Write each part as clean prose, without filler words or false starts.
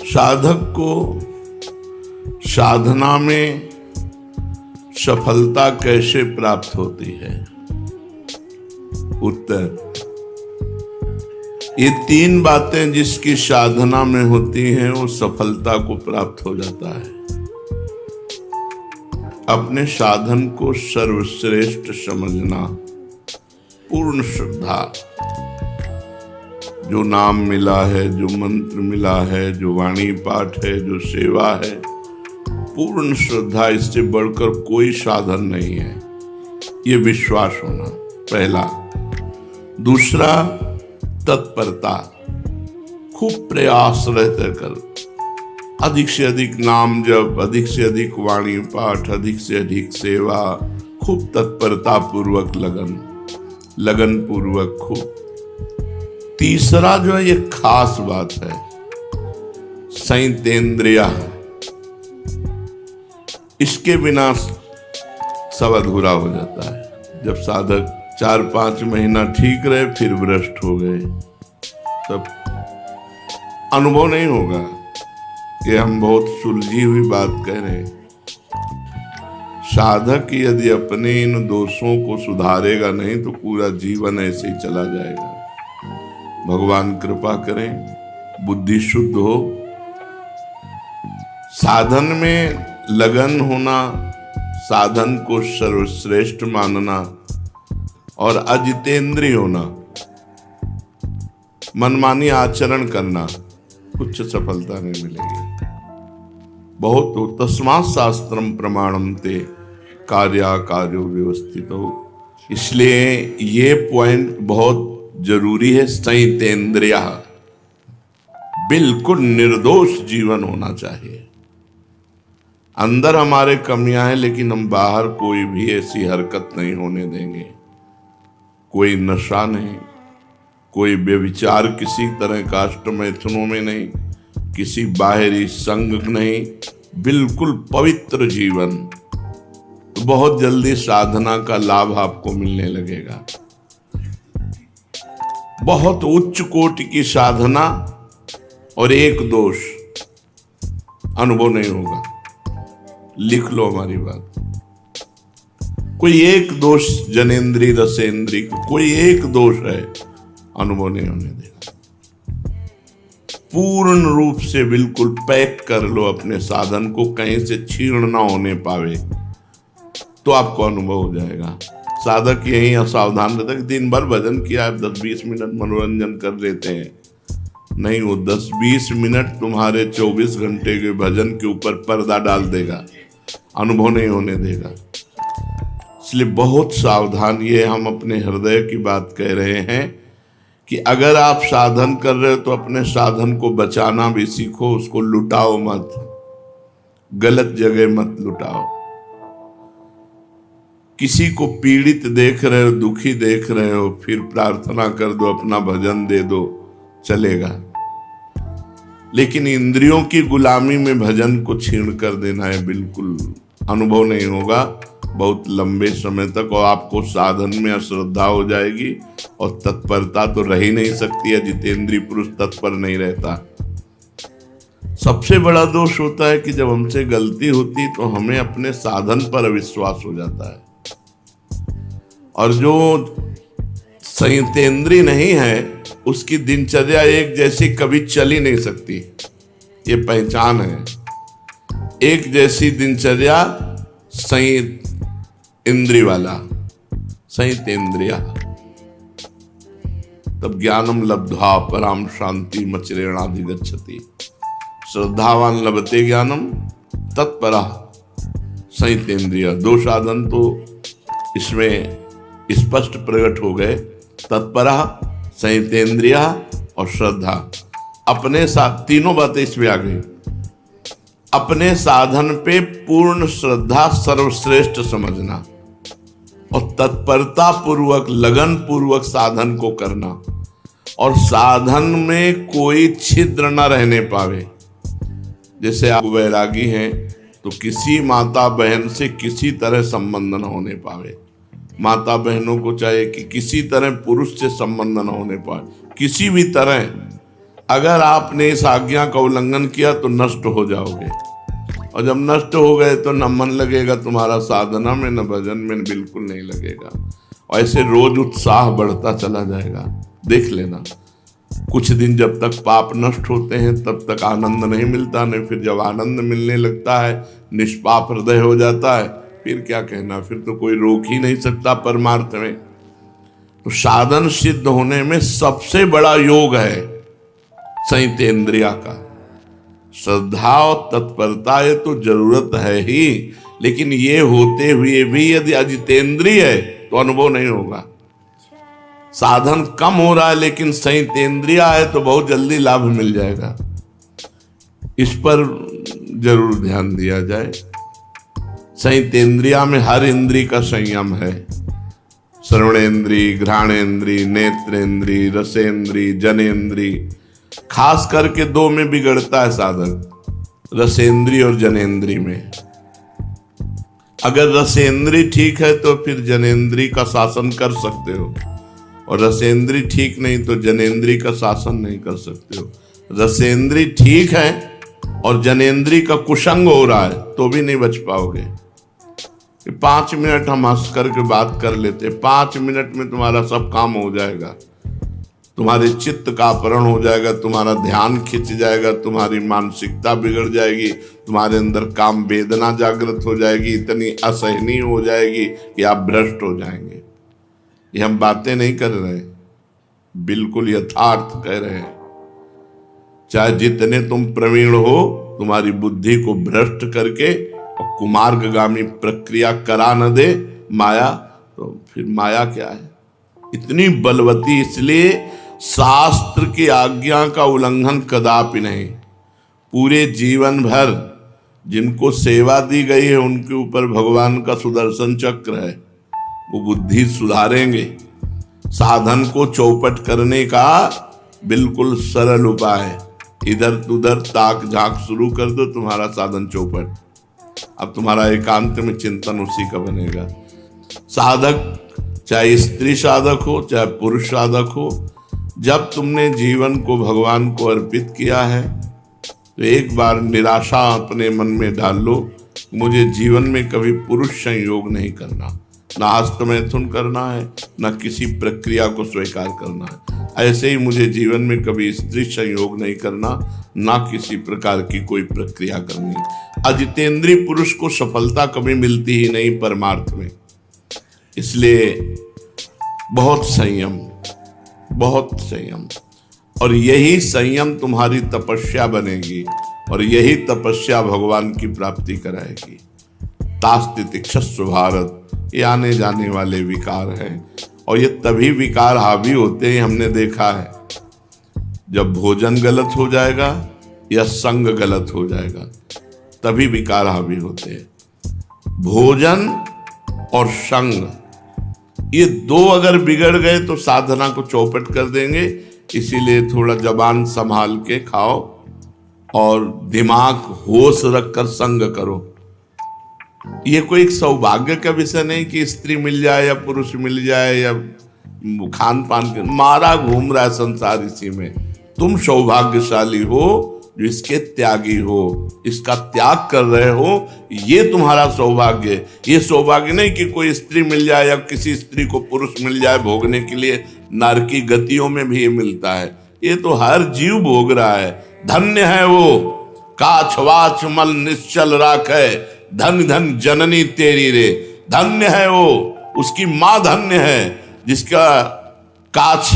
साधक को साधना में सफलता कैसे प्राप्त होती है? उत्तर, ये तीन बातें जिसकी साधना में होती हैं वो सफलता को प्राप्त हो जाता है। अपने साधन को सर्वश्रेष्ठ समझना, पूर्ण श्रद्धा, जो नाम मिला है, जो मंत्र मिला है, जो वाणी पाठ है, जो सेवा है, पूर्ण श्रद्धा, इससे बढ़कर कोई साधन नहीं है, ये विश्वास होना पहला। दूसरा, तत्परता, खूब प्रयास रहते कर, अधिक से अधिक नाम जप, अधिक से अधिक वाणी पाठ, अधिक से अधिक सेवा, खूब तत्परता पूर्वक लगन पूर्वक खूब। तीसरा जो है ये खास बात है, संयतेंद्रिय, इसके बिना सब अधूरा हो जाता है। जब साधक 4-5 महीना ठीक रहे फिर भ्रष्ट हो गए, तब अनुभव नहीं होगा कि हम बहुत सुलझी हुई बात कह रहे हैं। साधक यदि अपने इन दोषों को सुधारेगा नहीं तो पूरा जीवन ऐसे ही चला जाएगा। भगवान कृपा करें, बुद्धि शुद्ध हो, साधन में लगन होना, साधन को सर्वश्रेष्ठ मानना और अजितेंद्रिय होना, मनमानी आचरण करना, उच्च सफलता नहीं मिलेगी। बहुत हो तस्मात् शास्त्रम प्रमाणम ते कार्याकार्यो व्यवस्थितो। इसलिए ये पॉइंट बहुत जरूरी है। संयतेंद्रिय, बिल्कुल निर्दोष जीवन होना चाहिए। अंदर हमारे कमियां हैं लेकिन हम बाहर कोई भी ऐसी हरकत नहीं होने देंगे। कोई नशा नहीं, कोई व्यभिचार किसी तरह का अष्टमैथुनों में नहीं, किसी बाहरी संग नहीं, बिल्कुल पवित्र जीवन। तो बहुत जल्दी साधना का लाभ आपको मिलने लगेगा। बहुत उच्च कोटि की साधना और एक दोष अनुभव नहीं होगा। लिख लो हमारी बात। कोई एक दोष जनेन्द्री रसेंद्री, कोई एक दोष है, अनुभव नहीं होने देगा। पूर्ण रूप से बिल्कुल पैक कर लो अपने साधन को, कहीं से छीण ना होने पावे, तो आपको अनुभव हो जाएगा। साधक यही असावधान रहता है कि दिन भर भजन किया, 10-20 मिनट मनोरंजन कर लेते हैं। नहीं, वो 10-20 मिनट तुम्हारे 24 घंटे के भजन के ऊपर पर्दा डाल देगा, अनुभव नहीं होने देगा। इसलिए बहुत सावधान, ये हम अपने हृदय की बात कह रहे हैं कि अगर आप साधन कर रहे हो तो अपने साधन को बचाना भी सीखो, उसको लुटाओ मत, गलत जगह मत लुटाओ। किसी को पीड़ित देख रहे हो, दुखी देख रहे हो, फिर प्रार्थना कर दो, अपना भजन दे दो, चलेगा। लेकिन इंद्रियों की गुलामी में भजन को छीन कर देना है, बिल्कुल अनुभव नहीं होगा बहुत लंबे समय तक, और आपको साधन में अश्रद्धा हो जाएगी और तत्परता तो रह ही नहीं सकती है। जितेंद्रीय पुरुष तत्पर नहीं रहता। सबसे बड़ा दोष होता है कि जब हमसे गलती होती तो हमें अपने साधन पर अविश्वास हो जाता है, और जो संयतेंद्रिय नहीं है उसकी दिनचर्या एक जैसी कभी चल ही नहीं सकती। ये पहचान है। एक जैसी दिनचर्या संयत इंद्रिय वाला, संयतेंद्रिय, तब ज्ञानम लब्ध्वा पराम शांति मचरेणाधिगच्छति। श्रद्धावान लभते ज्ञानम तत्परः संयतेंद्रिय। दो साधन तो इसमें स्पष्ट प्रकट हो गए, तत्परः, संयतेंद्रिय और श्रद्धा। अपने साथ तीनों बातें इसमें आ गई। अपने साधन पे पूर्ण श्रद्धा, सर्वश्रेष्ठ समझना, और तत्परता पूर्वक, लगन पूर्वक साधन को करना, और साधन में कोई छिद्र न रहने पावे। जैसे आप वैरागी हैं तो किसी माता बहन से किसी तरह संबंध न होने पावे। माता बहनों को चाहिए कि किसी तरह पुरुष से संबंध न होने पाए, किसी भी तरह। अगर आपने इस आज्ञा का उल्लंघन किया तो नष्ट हो जाओगे, और जब नष्ट हो गए तो न मन लगेगा तुम्हारा साधना में, न भजन में, बिल्कुल नहीं लगेगा। और ऐसे रोज उत्साह बढ़ता चला जाएगा। देख लेना, कुछ दिन जब तक पाप नष्ट होते हैं तब तक आनंद नहीं मिलता, नहीं फिर जब आनंद मिलने लगता है, निष्पाप हृदय हो जाता है, फिर क्या कहना, फिर तो कोई रोक ही नहीं सकता परमार्थ में। तो साधन सिद्ध होने में सबसे बड़ा योग है संयतेंद्रिया का। श्रद्धा और तत्परता ये तो जरूरत है ही, लेकिन ये होते हुए भी यदि अजितेंद्रिय है तो अनुभव नहीं होगा। साधन कम हो रहा है लेकिन संयतेंद्रिया है तो बहुत जल्दी लाभ मिल जाएगा। इस पर जरूर ध्यान दिया जाए। संयतेंद्रिया में हर इंद्री का संयम है। श्रवणेन्द्री, घ्राणेन्द्री, नेत्रेंद्री, रसेंद्री, जनेन्द्री, खास करके दो में बिगड़ता है साधक, रसेंद्री और जनेन्द्री में। अगर रसेंद्री ठीक है तो फिर जनेन्द्री का शासन कर सकते हो, और रसेंद्री ठीक नहीं तो जनेन्द्री का शासन नहीं कर सकते हो। रसेंद्री ठीक है और जनेन्द्री का कुसंग हो रहा है तो भी नहीं बच पाओगे। 5 मिनट हम हंस करके बात कर लेते, 5 मिनट में तुम्हारा सब काम हो जाएगा। तुम्हारे चित्त का अपहरण हो जाएगा, तुम्हारा ध्यान खिंच जाएगा, तुम्हारी मानसिकता बिगड़ जाएगी, तुम्हारे अंदर काम वेदना जागृत हो जाएगी, इतनी असहनीय हो जाएगी कि आप भ्रष्ट हो जाएंगे। ये हम बातें नहीं कर रहे, बिल्कुल यथार्थ कह रहे हैं। चाहे जितने तुम प्रवीण हो, तुम्हारी बुद्धि को भ्रष्ट करके और कुमार्गगामी प्रक्रिया करा न दे माया, तो फिर माया क्या है? इतनी बलवती, इसलिए शास्त्र की आज्ञा का उल्लंघन कदापि नहीं। पूरे जीवन भर जिनको सेवा दी गई है उनके ऊपर भगवान का सुदर्शन चक्र है, वो बुद्धि सुधारेंगे। साधन को चौपट करने का बिल्कुल सरल उपाय है, इधर उधर ताक झांक शुरू कर दो, तुम्हारा साधन चौपट। अब तुम्हारा एकांत में चिंतन उसी का बनेगा। साधक चाहे स्त्री साधक हो चाहे पुरुष साधक हो, जब तुमने जीवन को भगवान को अर्पित किया है तो एक बार निराशा अपने मन में डाल लो, मुझे जीवन में कभी पुरुष संयोग नहीं करना, ना हस्तमैथुन करना है, ना किसी प्रक्रिया को स्वीकार करना है। ऐसे ही मुझे जीवन में कभी स्त्री संयोग नहीं करना, ना किसी प्रकार की कोई प्रक्रिया करनी। अजितेंद्रीय पुरुष को सफलता कभी मिलती ही नहीं परमार्थ में। इसलिए बहुत संयम, बहुत संयम, और यही संयम तुम्हारी तपस्या बनेगी, और यही तपस्या भगवान की प्राप्ति कराएगी। तास्तितिक्षस्व भारत, ये आने जाने वाले विकार हैं, और ये तभी विकार हावी होते हैं, हमने देखा है, जब भोजन गलत हो जाएगा या संग गलत हो जाएगा, तभी विकार हावी होते हैं। भोजन और संग, ये दो अगर बिगड़ गए तो साधना को चौपट कर देंगे। इसीलिए थोड़ा जबान संभाल के खाओ और दिमाग होश रखकर संग करो। ये कोई एक सौभाग्य का विषय नहीं कि स्त्री मिल जाए या पुरुष मिल जाए या खान पान के मारा घूम रहा है संसार इसी में। तुम सौभाग्यशाली हो जो इसके त्यागी हो, इसका त्याग कर रहे हो, ये तुम्हारा सौभाग्य है। ये सौभाग्य नहीं कि कोई स्त्री मिल जाए या किसी स्त्री को पुरुष मिल जाए भोगने के लिए। नारकी गतियों में भी ये मिलता है, ये तो हर जीव भोग रहा है। धन्य है वो काछ वाछ मल निश्चल राखे, धन धन जननी तेरी रे। धन्य है वो, उसकी माँ धन्य है जिसका काछ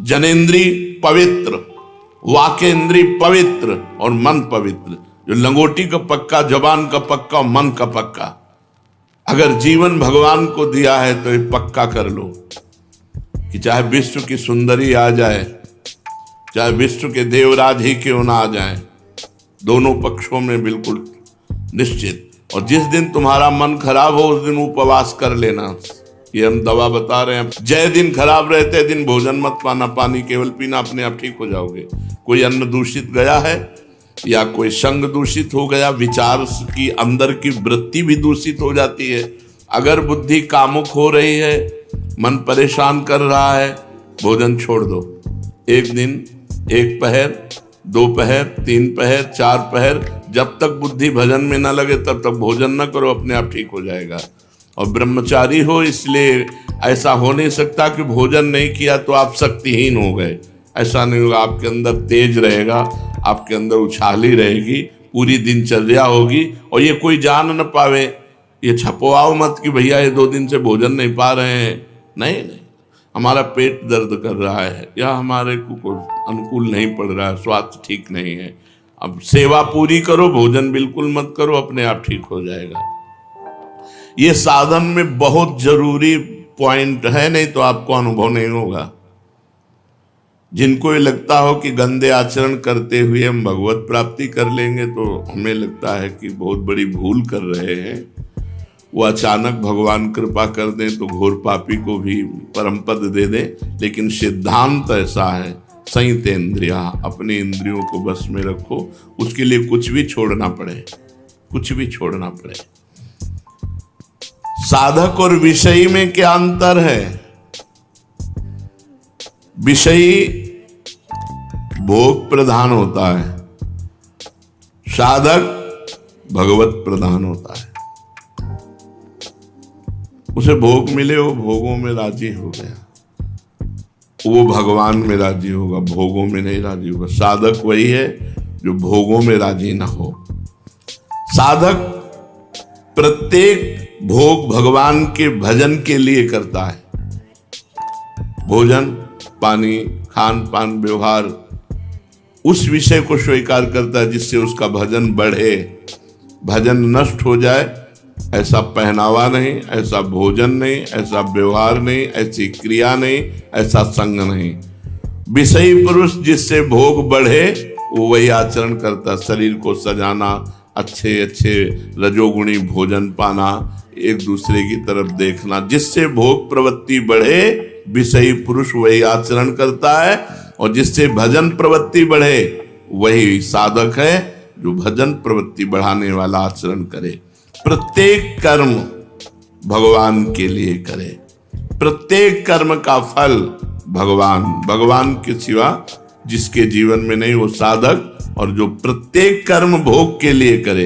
जनेन्द्री पवित्र, वाकेंद्री पवित्र और मन पवित्र। जो लंगोटी का पक्का, जबान का पक्का, मन का पक्का। अगर जीवन भगवान को दिया है तो ये पक्का कर लो कि चाहे विश्व की सुंदरी आ जाए, चाहे विश्व के देवराज ही क्यों ना आ जाए, दोनों पक्षों में बिल्कुल निश्चित। और जिस दिन तुम्हारा मन खराब हो उस दिन उपवास कर लेना। ये हम दवा बता रहे हैं। जय दिन खराब रहते दिन भोजन मत पाना, पानी केवल पीना, अपने आप ठीक हो जाओगे। कोई अन्न दूषित गया है या कोई संग दूषित हो गया, विचार की अंदर की वृत्ति भी दूषित हो जाती है। अगर बुद्धि कामुक हो रही है, मन परेशान कर रहा है, भोजन छोड़ दो। एक दिन 1 पहर, 2 पहर, 3 पहर, 4 पहर, जब तक बुद्धि भजन में ना लगे तब तक भोजन ना करो, अपने आप ठीक हो जाएगा। और ब्रह्मचारी हो, इसलिए ऐसा हो नहीं सकता कि भोजन नहीं किया तो आप शक्तिहीन हो गए। ऐसा नहीं होगा, आपके अंदर तेज रहेगा, आपके अंदर उछाली रहेगी, पूरी दिनचर्या होगी। और ये कोई जान न पावे, ये छपवाओ मत कि भैया ये 2 दिन से भोजन नहीं पा रहे हैं। नहीं, हमारा पेट दर्द कर रहा है या हमारे को अनुकूल नहीं पड़ रहा है, स्वास्थ्य ठीक नहीं है, अब सेवा पूरी करो, भोजन बिल्कुल मत करो, अपने आप ठीक हो जाएगा। ये साधन में बहुत जरूरी पॉइंट है, नहीं तो आपको अनुभव नहीं होगा। जिनको ये लगता हो कि गंदे आचरण करते हुए हम भगवत प्राप्ति कर लेंगे, तो हमें लगता है कि बहुत बड़ी भूल कर रहे हैं। वो अचानक भगवान कृपा कर दें तो घोर पापी को भी परम पद दे दें, लेकिन सिद्धांत ऐसा है, संयतेन्द्रिया, अपनी इंद्रियों को बस में रखो, उसके लिए कुछ भी छोड़ना पड़े, कुछ भी छोड़ना पड़े। साधक और विषयी में क्या अंतर है? विषयी भोग प्रधान होता है, साधक भगवत प्रधान होता है। उसे भोग मिले, वो भोगों में राजी हो गया, वो भगवान में राजी होगा, भोगों में नहीं राजी होगा। साधक वही है जो भोगों में राजी ना हो। साधक प्रत्येक भोग भगवान के भजन के लिए करता है। भोजन, पानी, खान पान, व्यवहार, उस विषय को स्वीकार करता है जिससे उसका भजन बढ़े। भजन नष्ट हो जाए ऐसा पहनावा नहीं, ऐसा भोजन नहीं, ऐसा व्यवहार नहीं, ऐसी क्रिया नहीं, ऐसा संग नहीं। विषयी पुरुष जिससे भोग बढ़े वो वही आचरण करता, शरीर को सजाना, अच्छे अच्छे रजोगुणी भोजन पाना, एक दूसरे की तरफ देखना, जिससे भोग प्रवृत्ति बढ़े विषयी पुरुष वही आचरण करता है। और जिससे भजन प्रवृत्ति बढ़े वही साधक है जो भजन प्रवृत्ति बढ़ाने वाला आचरण करे। प्रत्येक कर्म भगवान के लिए करे, प्रत्येक कर्म का फल भगवान के सिवा जिसके जीवन में नहीं वो साधक। और जो प्रत्येक कर्म भोग के लिए करे,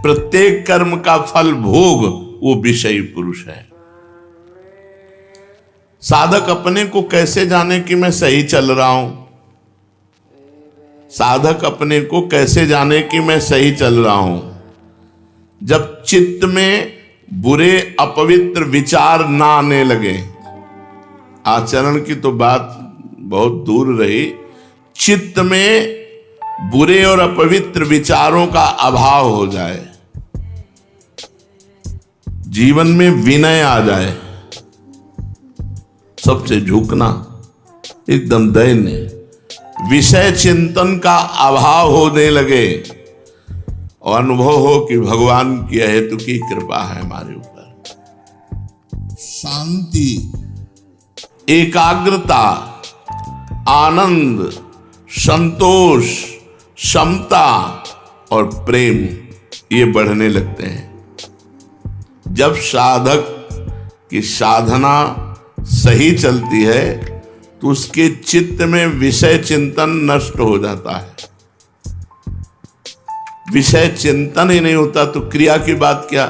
प्रत्येक कर्म का फल भोग, वो विषयी पुरुष है। साधक अपने को कैसे जाने कि मैं सही चल रहा हूं? साधक अपने को कैसे जाने कि मैं सही चल रहा हूं? जब चित्त में बुरे अपवित्र विचार ना आने लगे। आचरण की तो बात बहुत दूर रही, चित्त में बुरे और अपवित्र विचारों का अभाव हो जाए, जीवन में विनय आ जाए, सबसे झुकना, एकदम दैन्य, विषय चिंतन का अभाव होने लगे और अनुभव हो कि भगवान की हेतु की कृपा है हमारे ऊपर। शांति, एकाग्रता, आनंद, संतोष, क्षमता और प्रेम ये बढ़ने लगते हैं। जब साधक की साधना सही चलती है तो उसके चित्त में विषय चिंतन नष्ट हो जाता है। विषय चिंतन ही नहीं होता तो क्रिया की बात क्या?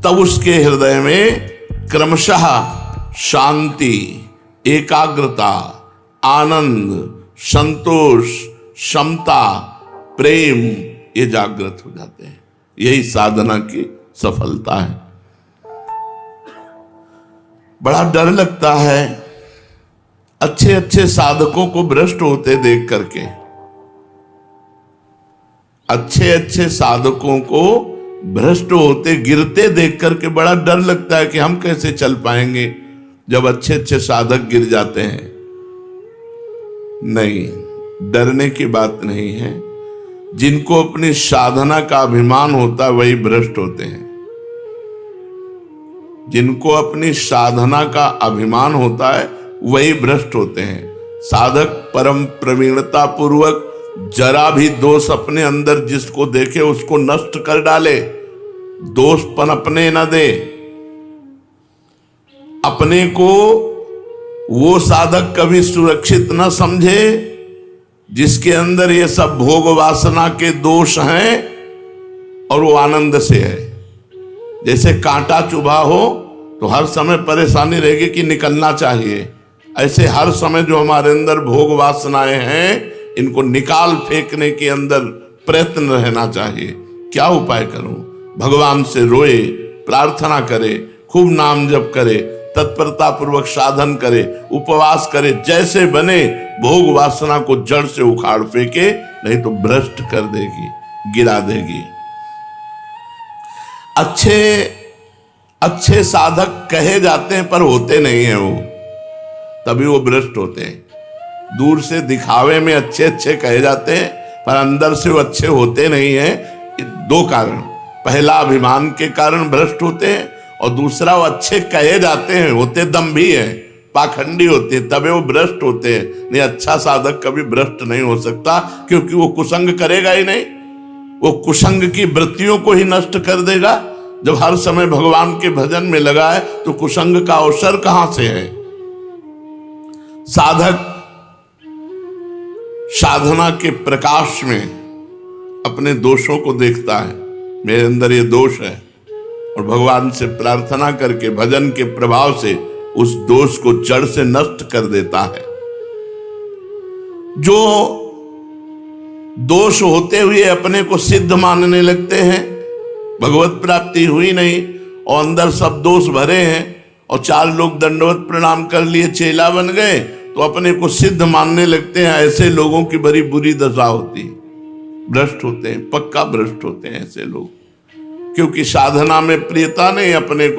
तब उसके हृदय में क्रमशः शांति, एकाग्रता, आनंद, संतोष, क्षमता, प्रेम ये जागृत हो जाते हैं। यही साधना की सफलता है। बड़ा डर लगता है अच्छे अच्छे साधकों को भ्रष्ट होते देख करके। अच्छे अच्छे साधकों को भ्रष्ट होते गिरते देख करके बड़ा डर लगता है कि हम कैसे चल पाएंगे जब अच्छे अच्छे साधक गिर जाते हैं। नहीं, डरने की बात नहीं है। जिनको अपनी साधना का अभिमान होता है वही भ्रष्ट होते हैं। जिनको अपनी साधना का अभिमान होता है वही भ्रष्ट होते हैं। साधक परम प्रवीणता पूर्वक जरा भी दोष अपने अंदर जिसको देखे उसको नष्ट कर डाले, दोष पनपने न दे। अपने को वो साधक कभी सुरक्षित न समझे जिसके अंदर ये सब भोग वासना के दोष हैं और वो आनंद से है। जैसे कांटा चुभा हो तो हर समय परेशानी रहेगी कि निकलना चाहिए, ऐसे हर समय जो हमारे अंदर भोग वासनाएं हैं इनको निकाल फेंकने के अंदर प्रयत्न रहना चाहिए। क्या उपाय करूं? भगवान से रोए, प्रार्थना करे, खूब नाम जप करे, तत्परता पूर्वक साधन करे, उपवास करे, जैसे बने भोग वासना को जड़ से उखाड़ फेंके, नहीं तो भ्रष्ट कर देगी, गिरा देगी। अच्छे साधक कहे जाते हैं पर होते नहीं हैं वो, तभी वो भ्रष्ट होते हैं। दूर से दिखावे में अच्छे अच्छे कहे जाते हैं पर अंदर से वो अच्छे होते नहीं हैं। दो कारण, पहला अभिमान के कारण भ्रष्ट होते हैं और दूसरा वो अच्छे कहे जाते हैं, होते दम्भी हैं, पाखंडी होते हैं, तभी वो भ्रष्ट होते हैं। नहीं, अच्छा साधक कभी भ्रष्ट नहीं हो सकता, क्योंकि वो कुसंग करेगा ही नहीं, वो कुसंग की वृत्तियों को ही नष्ट कर देगा। जब हर समय भगवान के भजन में लगा है तो कुसंग का अवसर कहां से है? साधक साधना के प्रकाश में अपने दोषों को देखता है, मेरे अंदर ये दोष है, और भगवान से प्रार्थना करके भजन के प्रभाव से उस दोष को जड़ से नष्ट कर देता है। जो दोष होते हुए अपने को सिद्ध मानने लगते हैं, भगवत प्राप्ति हुई नहीं और अंदर सब दोष भरे हैं, और चार लोग दंडवत प्रणाम कर लिए, चेला बन गए, तो अपने को सिद्ध मानने लगते हैं। ऐसे लोगों की बड़ी बुरी दशा होती है, भ्रष्ट होते हैं, पक्का भ्रष्ट होते हैं ऐसे लोग, क्योंकि साधना में प्रियता नहीं, अपने को